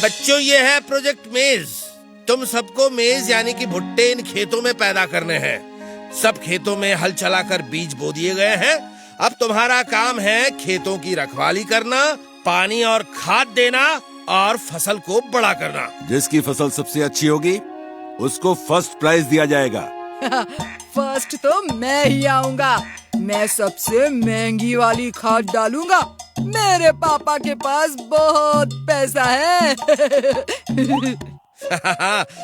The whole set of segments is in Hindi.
बच्चों, ये है प्रोजेक्ट मेज। तुम सबको मेज यानी कि भुट्टे इन खेतों में पैदा करने हैं। सब खेतों में हल चलाकर बीज बो दिए गए हैं। अब तुम्हारा काम है खेतों की रखवाली करना, पानी और खाद देना और फसल को बड़ा करना। जिसकी फसल सबसे अच्छी होगी उसको फर्स्ट प्राइज दिया जाएगा। फर्स्ट तो मैं ही आऊंगा। मैं सबसे महंगी वाली खाद डालूंगा। मेरे पापा के पास बहुत पैसा है।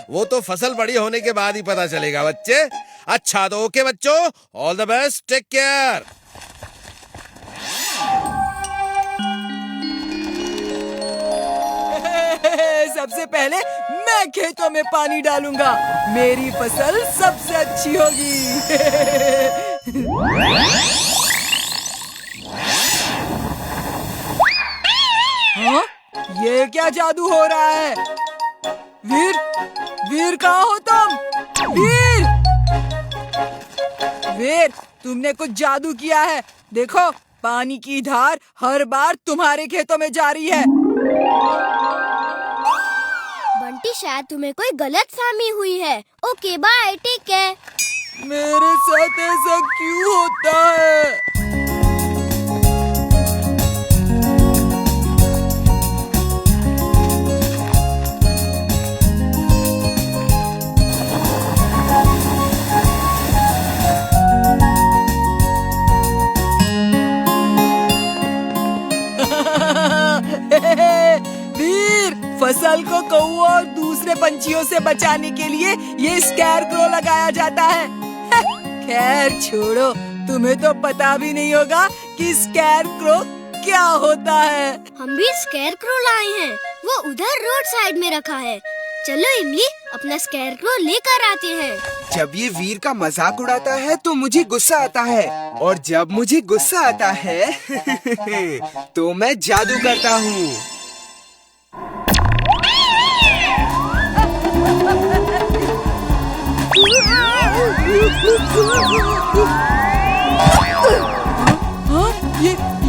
वो तो फसल बड़ी होने के बाद ही पता चलेगा बच्चे। अच्छा तो ओके बच्चों, all the best, take care. सबसे पहले मैं खेतों में पानी डालूंगा। मेरी फसल सबसे अच्छी होगी। हाँ? ये क्या जादू हो रहा है? वीर, वीर कहाँ हो तुम? वीर, वीर, तुमने कुछ जादू किया है। देखो, पानी की धार हर बार तुम्हारे खेतों में जा रही है। बंटी, शायद तुम्हें कोई गलतफहमी हुई है। Okay bye, take care. मेरे साथ ऐसा क्यों होता है? वीर, फसल को कौओं और दूसरे पंछियों से बचाने के लिए ये स्कैरक्रो लगाया जाता है। खैर छोड़ो, तुम्हें तो पता भी नहीं होगा कि स्कैरक्रो क्या होता है। हम भी स्कैरक्रो लाए हैं। वो उधर रोड साइड में रखा है। चलो इमली, अपना स्कैरक्रो लेकर आते हैं। जब ये वीर का मजाक उड़ाता है तो मुझे गुस्सा आता है, और जब मुझे गुस्सा आता है तो मैं जादू करता हूँ।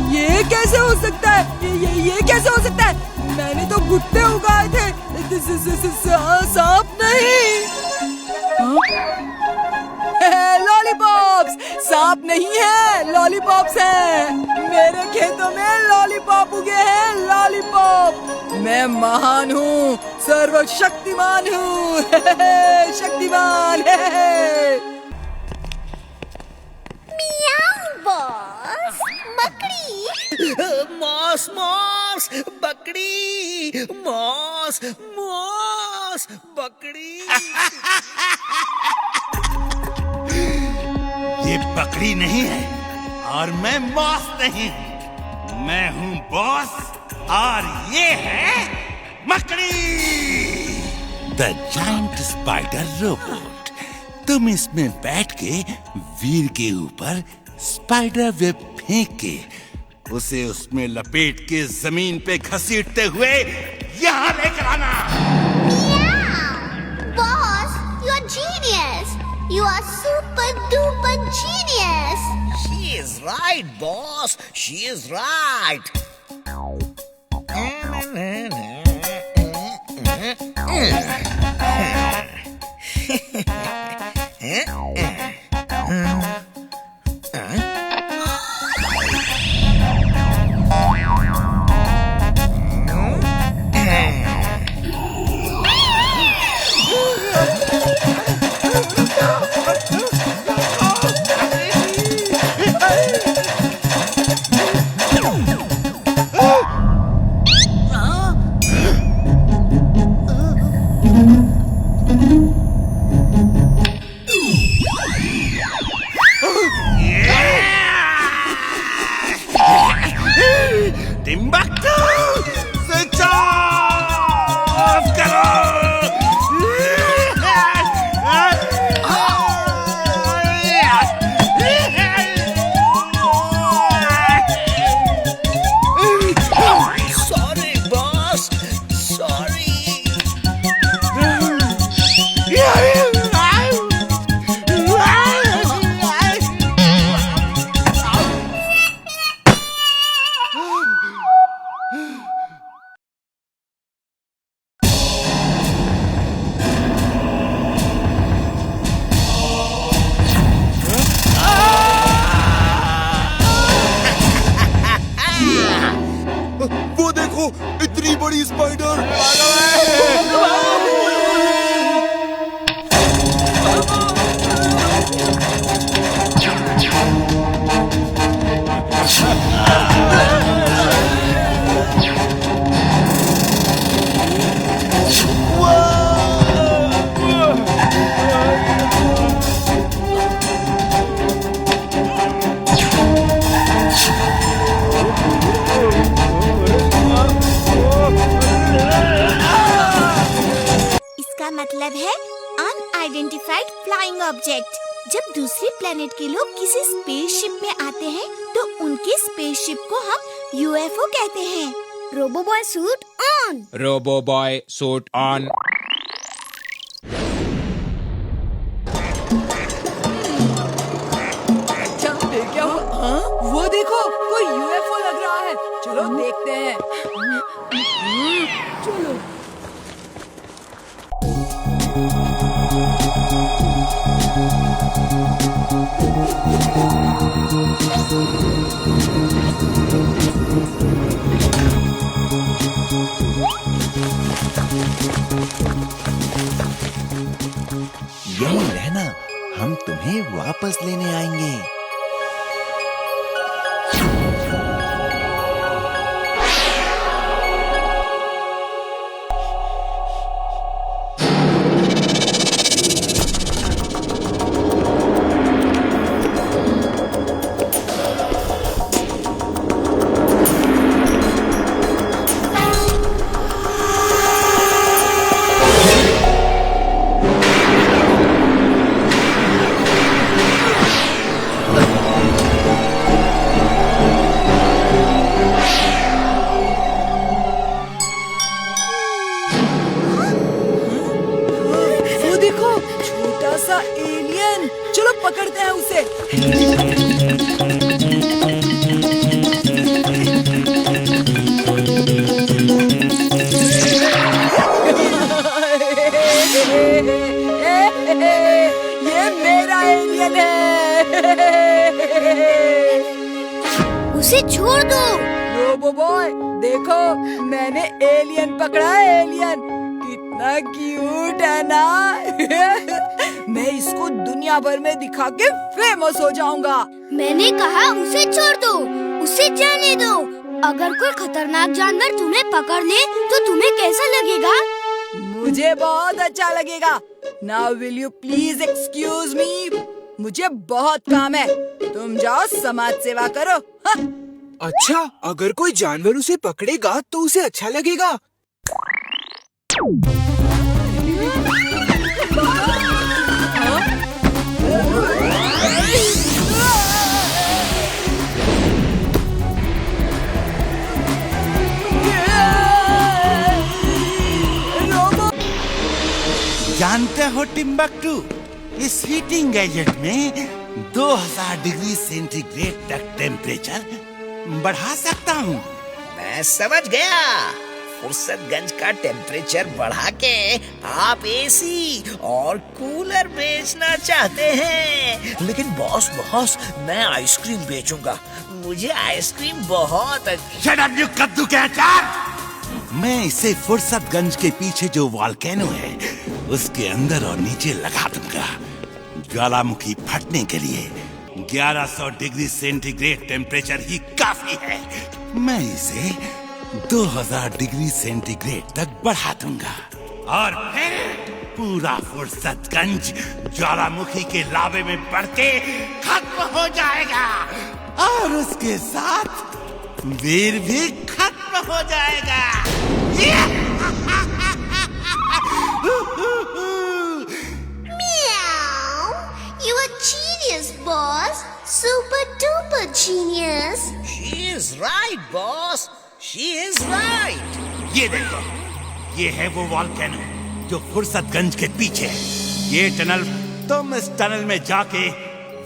ये कैसे हो सकता है? ये कैसे हो सकता है? मैंने तो भुट्टे उगाए थे, सांप नहीं। लॉलीपॉप्स, सांप नहीं है, लॉलीपॉप्स हैं। मेरे खेतों में लॉलीपॉप उगे हैं, लॉलीपॉप। मैं महान हूँ, सर्वशक्तिमान हूँ। शक्तिमान है। मियाऊ बॉस, बकरी। मॉस मॉस बकरी, मॉस मॉस बकरी। ये बकरी नहीं है और मैं मॉस नहीं। मैं हूँ बॉस और ये है मकड़ी, द जायंट स्पाइडर रोबोट। तुम इसमें बैठ के वीर के ऊपर स्पाइडर वेब फेंक के उसे उसमें लपेट के जमीन पे घसीटते हुए यहाँ लेकर आना। Boss, you are genius. You are super duper genius. She is right, boss. She is right. Timbuktu, switch off करो। Sorry, boss. Sorry. इतनी बड़ी स्पाइडर। इसका मतलब है अनआइडेंटिफाइड फ्लाइंग ऑब्जेक्ट। जब दूसरे प्लेनेट के लोग किसी स्पेसशिप में आते हैं तो उनके स्पेसशिप को हम यूएफओ कहते हैं। Robo boy suit on. Robo boy suit on. अच्छा, क्या हुआ? हाँ? वो देखो, कोई यूएफओ लग रहा है। चलो देखते हैं। चलो। यहीं रहना, हम तुम्हें वापस लेने आएंगे। सा एलियन, चलो पकड़ते हैं उसे। ये मेरा एलियन है। उसे छोड़ दो। रोबो बॉय, देखो मैंने एलियन पकड़ा है। एलियन कितना क्यूट है ना। मैं इसको दुनिया भर में दिखा के फेमस हो जाऊंगा। मैंने कहा उसे छोड़ दो, उसे जाने दो। अगर कोई खतरनाक जानवर तुम्हें पकड़ ले तो तुम्हें कैसा लगेगा? मुझे बहुत अच्छा लगेगा। Now will you please excuse me? मुझे बहुत काम है, तुम जाओ समाज सेवा करो। हाँ। अच्छा, अगर कोई जानवर उसे पकड़ेगा तो उसे अच्छा लगेगा। जानते हो टिम्बक्टू, इस हीटिंग गैजेट में 2000 डिग्री सेंटीग्रेड तक टेम्परेचर बढ़ा सकता हूँ। मैं समझ गया। फुर्सतगंज का टेम्परेचर बढ़ा के आप एसी और कूलर बेचना चाहते हैं। लेकिन बॉस, मैं आइसक्रीम बेचूंगा। मुझे आइसक्रीम बहुत अच्छी। शट अप यू कद्दू के अचार! मैं इसे फुर्सतगंज के पीछे जो वॉल्केनो है उसके अंदर और नीचे लगा दूंगा। ज्वालामुखी फटने के लिए 1100 डिग्री सेंटीग्रेड टेम्परेचर ही काफी है। मैं इसे 2000 डिग्री सेंटीग्रेड तक बढ़ा दूंगा और फिर पूरा फुर्सतगंज ज्वालामुखी के लावे में बढ़ के खत्म हो जाएगा और उसके साथ वीर भी खत्म हो जाएगा। Meow! You a genius, boss. Super duper genius. She is right, boss. She is right. ये देखो, ये है वो वॉल्केनो जो फुर्सतगंज के पीछे है। ये टनल, तुम इस टनल में जाके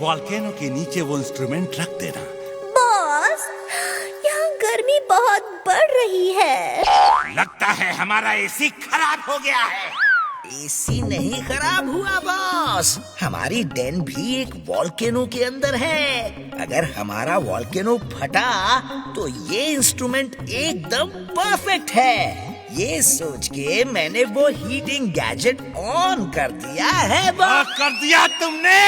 वॉल्केनो के नीचे वो इंस्ट्रूमेंट रख देना। बॉस, यहाँ गर्मी बहुत बढ़ रही है। लगता है हमारा एसी खराब हो गया है। एसी नहीं खराब हुआ बॉस, हमारी डेन भी एक वॉल्केनो के अंदर है। अगर हमारा वॉल्केनो फटा तो ये इंस्ट्रूमेंट एकदम परफेक्ट है। ये सोच के मैंने वो हीटिंग गैजेट ऑन कर दिया है बॉस। कर दिया तुमने।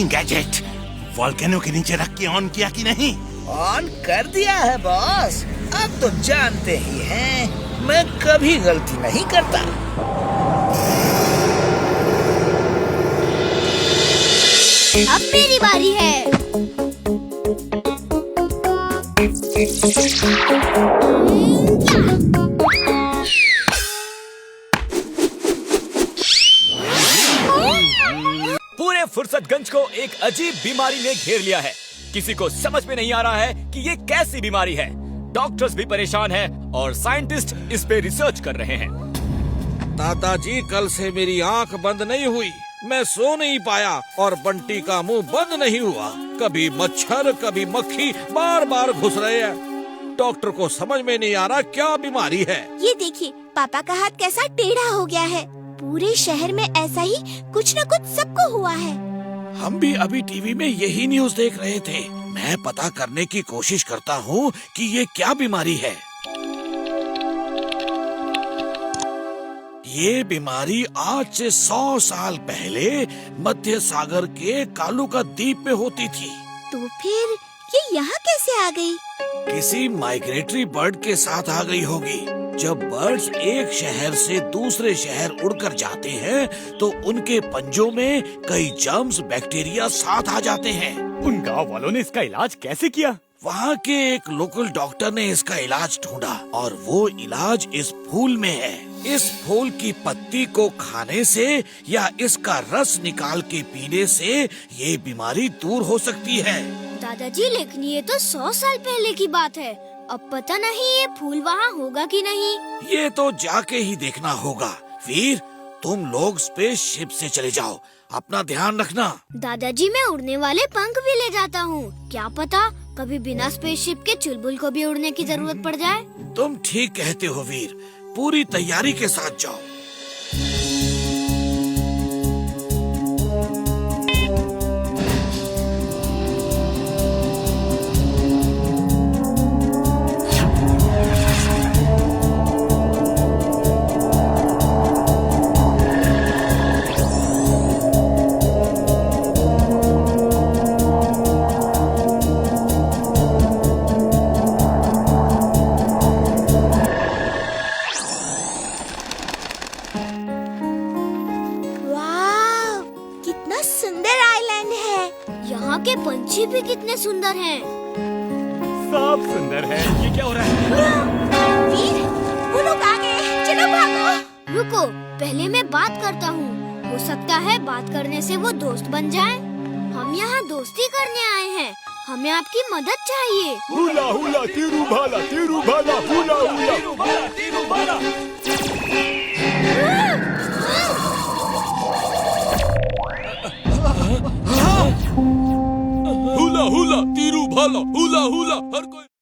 गैजेट वॉल्केनो के नीचे रख के ऑन किया कि नहीं? ऑन कर दिया है बॉस। अब तो जानते ही हैं मैं कभी गलती नहीं करता। अब मेरी बारी है। पूरे फुर्सतगंज को एक अजीब बीमारी ने घेर लिया है। किसी को समझ में नहीं आ रहा है कि ये कैसी बीमारी है। डॉक्टर्स भी परेशान हैं और साइंटिस्ट इस पे रिसर्च कर रहे हैं। दादाजी, कल से मेरी आंख बंद नहीं हुई, मैं सो नहीं पाया और बंटी का मुंह बंद नहीं हुआ। कभी मच्छर कभी मक्खी बार बार घुस रहे हैं। डॉक्टर को समझ में नहीं आ रहा क्या बीमारी है। ये देखिए, पापा का हाथ कैसा टेढ़ा हो गया है। पूरे शहर में ऐसा ही कुछ न कुछ सबको हुआ है। हम भी अभी टीवी में यही न्यूज़ देख रहे थे। मैं पता करने की कोशिश करता हूँ कि ये क्या बीमारी है। ये बीमारी आज से 100 साल पहले मध्य सागर के कालूका द्वीप में होती थी। तो फिर ये यहाँ कैसे आ गई? किसी माइग्रेटरी बर्ड के साथ आ गई होगी। जब बर्ड्स एक शहर से दूसरे शहर उड़कर जाते हैं तो उनके पंजों में कई जर्म्स बैक्टीरिया साथ आ जाते हैं। उन गांव वालों ने इसका इलाज कैसे किया? वहाँ के एक लोकल डॉक्टर ने इसका इलाज ढूंढा और वो इलाज इस फूल में है। इस फूल की पत्ती को खाने से या इसका रस निकाल के पीने से ये बीमारी दूर हो सकती है। दादाजी, लेकिन ये तो 100 साल पहले की बात है। अब पता नहीं ये फूल वहाँ होगा कि नहीं। ये तो जाके ही देखना होगा। वीर, तुम लोग स्पेस शिप से चले जाओ, अपना ध्यान रखना। दादाजी, मैं उड़ने वाले पंख भी ले जाता हूँ। क्या पता कभी बिना स्पेसशिप के चुलबुल को भी उड़ने की जरूरत पड़ जाए। तुम ठीक कहते हो वीर, पूरी तैयारी के साथ जाओ। के पंछी भी कितने सुंदर हैं। सब सुंदर है। ये क्या हो रहा है? वीर, वो लोग आ गए, चलो भागो। रुको, पहले मैं बात करता हूँ। हो सकता है बात करने से वो दोस्त बन जाए। हम यहाँ दोस्ती करने आए हैं, हमें आपकी मदद चाहिए। हुला हुला तीरू भाला, हुला हुला तीरू भाला। हुला हुला तीरू भाला, हुला हुला हर कोई